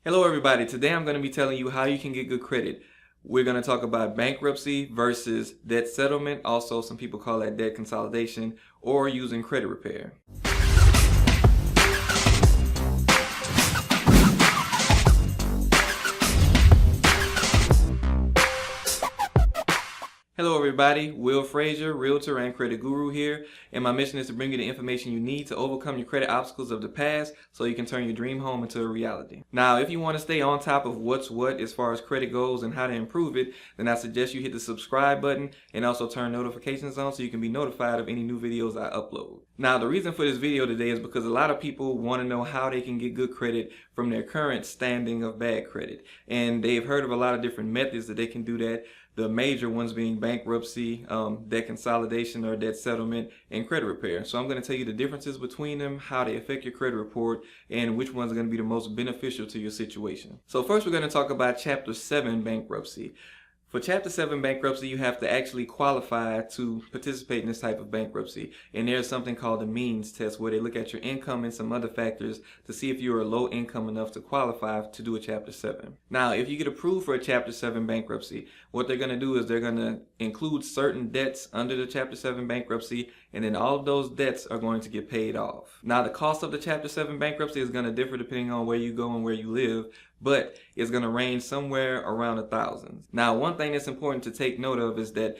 Hello everybody, today I'm going to be telling you how you can get good credit. We're going to talk about bankruptcy versus debt settlement, also some people call that debt consolidation, or using credit repair. Hello everybody, Will Frazier, Realtor and Credit Guru here, and my mission is to bring you the information you need to overcome your credit obstacles of the past so you can turn your dream home into a reality. Now, if you want to stay on top of what's what as far as credit goes and how to improve it, then I suggest you hit the subscribe button and also turn notifications on so you can be notified of any new videos I upload. Now, the reason for this video today is because a lot of people want to know how they can get good credit from their current standing of bad credit, and they've heard of a lot of different methods that they can do that. The major ones being bankruptcy, debt consolidation or debt settlement, and credit repair. So I'm going to tell you the differences between them, how they affect your credit report, and which ones are going to be the most beneficial to your situation. So first we're going to talk about Chapter 7 bankruptcy. For Chapter 7 bankruptcy, you have to actually qualify to participate in this type of bankruptcy. And there's something called the means test where they look at your income and some other factors to see if you are low income enough to qualify to do a Chapter 7. Now, if you get approved for a Chapter 7 bankruptcy, what they're going to do is they're going to include certain debts under the Chapter 7 bankruptcy, and then all of those debts are going to get paid off. Now, the cost of the Chapter 7 bankruptcy is going to differ depending on where you go and where you live, but it's going to range somewhere around $1,000. Now, one thing that's important to take note of is that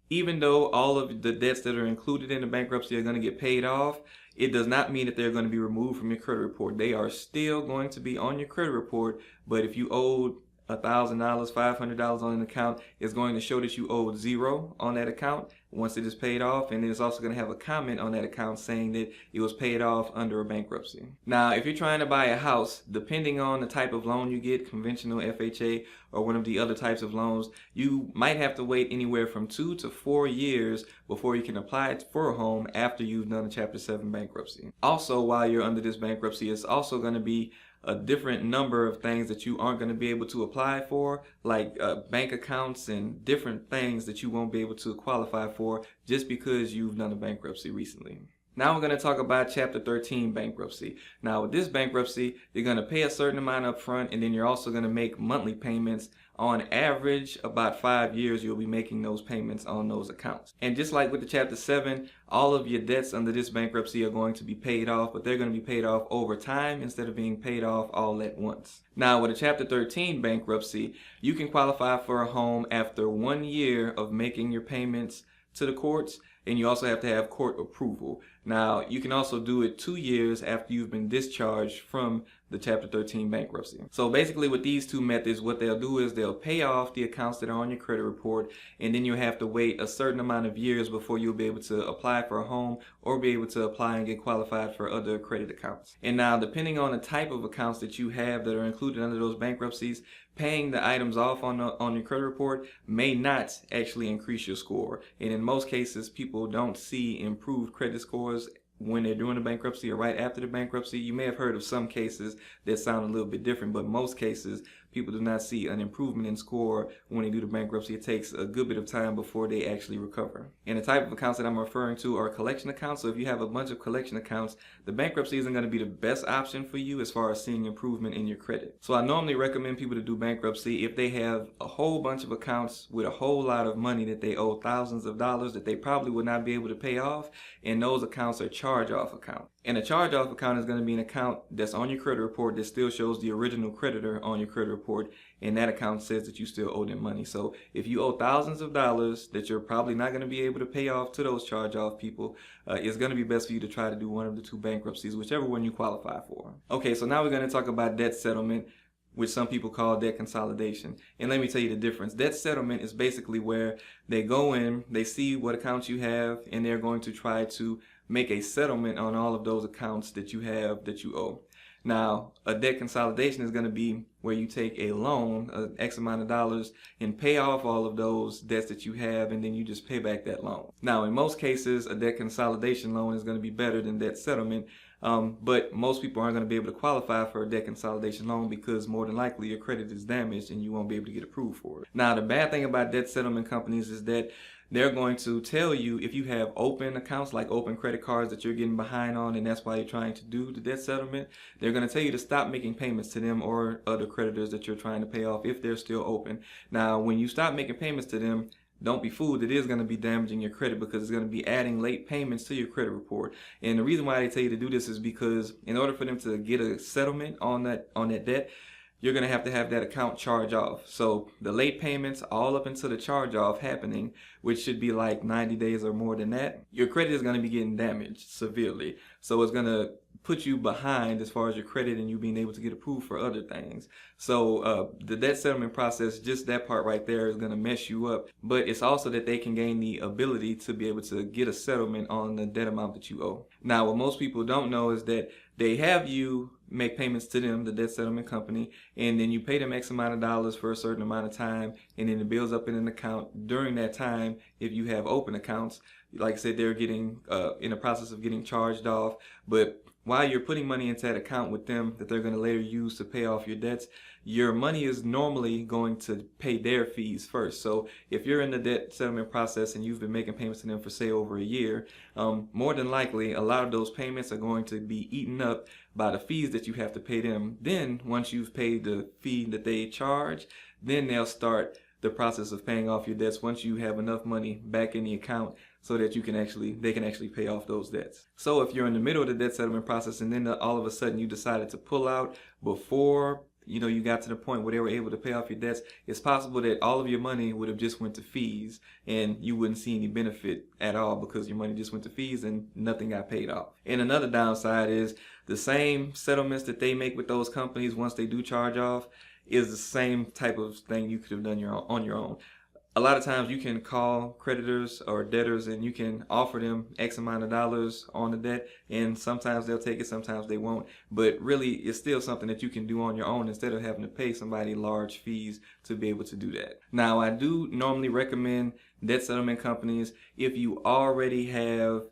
even though all of the debts that are included in the bankruptcy are going to get paid off, it does not mean that they're going to be removed from your credit report. They are still going to be on your credit report, but if you owed $1,000, $500 on an account, it's going to show that you owed zero on that account once it is paid off, and it's also going to have a comment on that account saying that it was paid off under a bankruptcy. Now, if you're trying to buy a house, depending on the type of loan you get, conventional FHA or one of the other types of loans, you might have to wait anywhere from 2 to 4 years before you can apply for a home after you've done a Chapter 7 bankruptcy. Also, while you're under this bankruptcy, it's also going to be a different number of things that you aren't going to be able to apply for, like bank accounts and different things that you won't be able to qualify for just because you've done a bankruptcy recently. Now we're going to talk about Chapter 13 bankruptcy. Now with this bankruptcy, you're going to pay a certain amount up front, and then you're also going to make monthly payments. On average, about 5 years, you'll be making those payments on those accounts. And just like with the Chapter 7, all of your debts under this bankruptcy are going to be paid off, but they're going to be paid off over time instead of being paid off all at once. Now with a Chapter 13 bankruptcy, you can qualify for a home after 1 year of making your payments to the courts, and you also have to have court approval. Now, you can also do it 2 years after you've been discharged from the Chapter 13 bankruptcy. So basically with these two methods, what they'll do is they'll pay off the accounts that are on your credit report, and then you'll have to wait a certain amount of years before you'll be able to apply for a home or be able to apply and get qualified for other credit accounts. And now, depending on the type of accounts that you have that are included under those bankruptcies, paying the items off on your credit report may not actually increase your score. And in most cases, people don't see improved credit scores when they're doing the bankruptcy or right after the bankruptcy. You may have heard of some cases that sound a little bit different, but most cases, people do not see an improvement in score when they do the bankruptcy. It takes a good bit of time before they actually recover. And the type of accounts that I'm referring to are collection accounts. So if you have a bunch of collection accounts, the bankruptcy isn't going to be the best option for you as far as seeing improvement in your credit. So I normally recommend people to do bankruptcy if they have a whole bunch of accounts with a whole lot of money that they owe thousands of dollars that they probably would not be able to pay off, and those accounts are charge-off accounts. And a charge-off account is going to be an account that's on your credit report that still shows the original creditor on your credit report, and that account says that you still owe them money. So if you owe thousands of dollars that you're probably not going to be able to pay off to those charge-off people, it's going to be best for you to try to do one of the two bankruptcies, whichever one you qualify for. Okay, so now we're going to talk about debt settlement, which some people call debt consolidation. And let me tell you the difference. Debt settlement is basically where they go in, they see what accounts you have, and they're going to try to make a settlement on all of those accounts that you have that you owe. Now, a debt consolidation is going to be where you take a loan, an X amount of dollars, and pay off all of those debts that you have, and then you just pay back that loan. Now, in most cases, a debt consolidation loan is going to be better than debt settlement. But most people aren't going to be able to qualify for a debt consolidation loan because more than likely your credit is damaged and you won't be able to get approved for it. Now, the bad thing about debt settlement companies is that they're going to tell you if you have open accounts, like open credit cards that you're getting behind on, and that's why you're trying to do the debt settlement, they're going to tell you to stop making payments to them or other creditors that you're trying to pay off if they're still open. Now, when you stop making payments to them, don't be fooled. It is going to be damaging your credit because it's going to be adding late payments to your credit report. And the reason why they tell you to do this is because in order for them to get a settlement on that debt, you're going to have that account charge off. So the late payments all up until the charge off happening, which should be like 90 days or more than that, your credit is going to be getting damaged severely. So it's going to put you behind as far as your credit and you being able to get approved for other things. So the debt settlement process, just that part right there, is going to mess you up. But it's also that they can gain the ability to be able to get a settlement on the debt amount that you owe. Now, what most people don't know is that they have you make payments to them, the debt settlement company, and then you pay them X amount of dollars for a certain amount of time, and then it builds up in an account. During that time, if you have open accounts, like I said, they're getting in the process of getting charged off. But while you're putting money into that account with them that they're going to later use to pay off your debts, your money is normally going to pay their fees first. So if you're in the debt settlement process and you've been making payments to them for, say, over a year, more than likely a lot of those payments are going to be eaten up by the fees that you have to pay them. Then once you've paid the fee that they charge, then they'll start the process of paying off your debts once you have enough money back in the account so that they can actually pay off those debts. So if you're in the middle of the debt settlement process and then all of a sudden you decided to pull out before you got to the point where they were able to pay off your debts, it's possible that all of your money would have just went to fees and you wouldn't see any benefit at all because your money just went to fees and nothing got paid off. And another downside is the same settlements that they make with those companies once they do charge off is the same type of thing you could have done on your own. A lot of times you can call creditors or debtors and you can offer them X amount of dollars on the debt, and sometimes they'll take it, sometimes they won't. But really, it's still something that you can do on your own instead of having to pay somebody large fees to be able to do that. Now, I do normally recommend debt settlement companies if you already have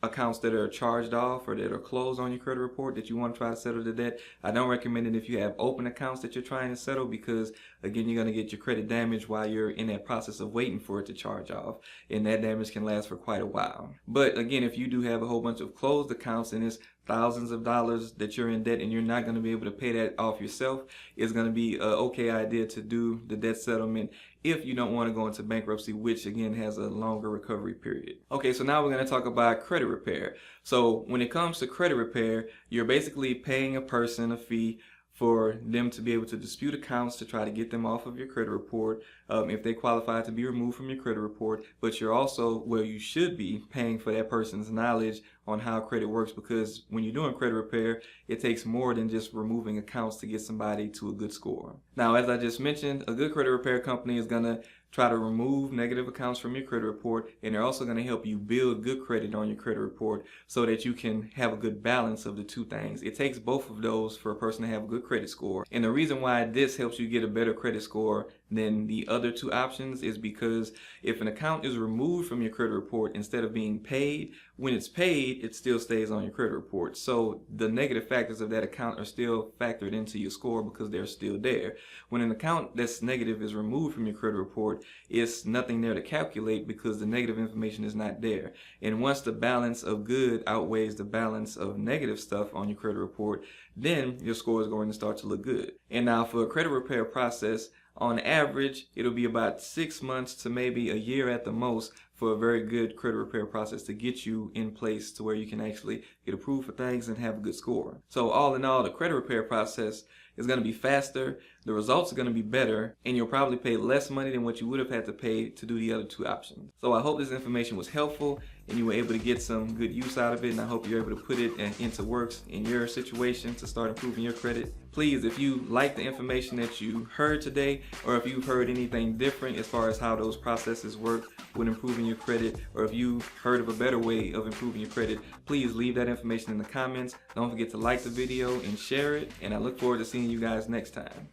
accounts that are charged off or that are closed on your credit report that you want to try to settle the debt. I don't recommend it if you have open accounts that you're trying to settle because, again, you're going to get your credit damaged while you're in that process of waiting for it to charge off, and that damage can last for quite a while. But again, if you do have a whole bunch of closed accounts and it's thousands of dollars that you're in debt and you're not going to be able to pay that off yourself, it's going to be an okay idea to do the debt settlement if you don't want to go into bankruptcy, which again has a longer recovery period. Okay, so now we're going to talk about credit repair. So when it comes to credit repair, you're basically paying a person a fee for them to be able to dispute accounts to try to get them off of your credit report if they qualify to be removed from your credit report. But you're also, well, you should be paying for that person's knowledge on how credit works, because when you're doing credit repair, it takes more than just removing accounts to get somebody to a good score. Now, as I just mentioned, a good credit repair company is going to try to remove negative accounts from your credit report, and they're also going to help you build good credit on your credit report so that you can have a good balance of the two things. It takes both of those for a person to have a good credit score. And the reason why this helps you get a better credit score than the other two options is because if an account is removed from your credit report instead of being paid, when it's paid, it still stays on your credit report. So the negative factors of that account are still factored into your score because they're still there. When an account that's negative is removed from your credit report, it's nothing there to calculate because the negative information is not there. And once the balance of good outweighs the balance of negative stuff on your credit report, then your score is going to start to look good. And now for a credit repair process, on average, it'll be about 6 months to maybe a year at the most for a very good credit repair process to get you in place to where you can actually get approved for things and have a good score. So all in all, the credit repair process is going to be faster, the results are going to be better, and you'll probably pay less money than what you would have had to pay to do the other two options. So I hope this information was helpful and you were able to get some good use out of it, and I hope you're able to put it into works in your situation to start improving your credit. Please, if you like the information that you heard today, or if you've heard anything different as far as how those processes work with improving your credit, or if you've heard of a better way of improving your credit, please leave that information in the comments. Don't forget to like the video and share it, and I look forward to seeing you guys next time.